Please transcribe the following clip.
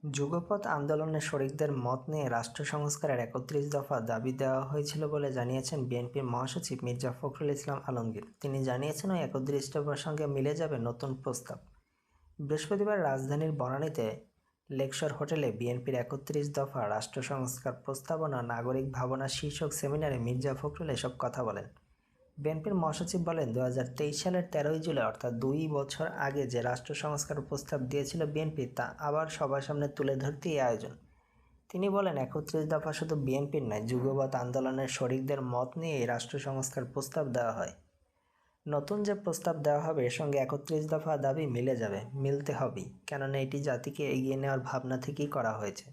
যুগপৎ আন্দোলনের শরিকদের মত নিয়ে রাষ্ট্র সংস্কারের ৩১ দফা দাবি দেওয়া হয়েছিল বলে জানিয়েছেন বিএনপির মহাসচিব মির্জা ফখরুল ইসলাম আলমগীর। তিনি জানিয়েছেন, ওই ৩১ দফার সঙ্গে মিলে যাবে নতুন প্রস্তাব। বৃহস্পতিবার রাজধানীর বনানীতে লেকশোর হোটেলে বিএনপির ৩১ দফা রাষ্ট্র সংস্কার প্রস্তাবনা নাগরিক ভাবনা শীর্ষক সেমিনারে মির্জা ফখরুল এসব কথা বলেন। বিএনপির মহাসচিব বলেন, ২০২৩ সালের ১৩ই জুলাই অর্থাৎ ২ বছর আগে যে রাষ্ট্র সংস্কার প্রস্তাব দিয়েছিল বিএনপি, তা আবার সবার সামনে তুলে ধরতে এই আয়োজন। তিনি বলেন, ৩১ দফা শুধু বিএনপির নয়, যুগপৎ আন্দোলনের শরিকদের মত নিয়ে এই রাষ্ট্র সংস্কার প্রস্তাব দেওয়া হয়। নতুন যে প্রস্তাব দেওয়া হবে এর সঙ্গে ৩১ দফা দাবি মিলে যাবে, মিলতে হবেই, কেননা এটি জাতিকে এগিয়ে নেওয়ার ভাবনা থেকেই করা হয়েছে।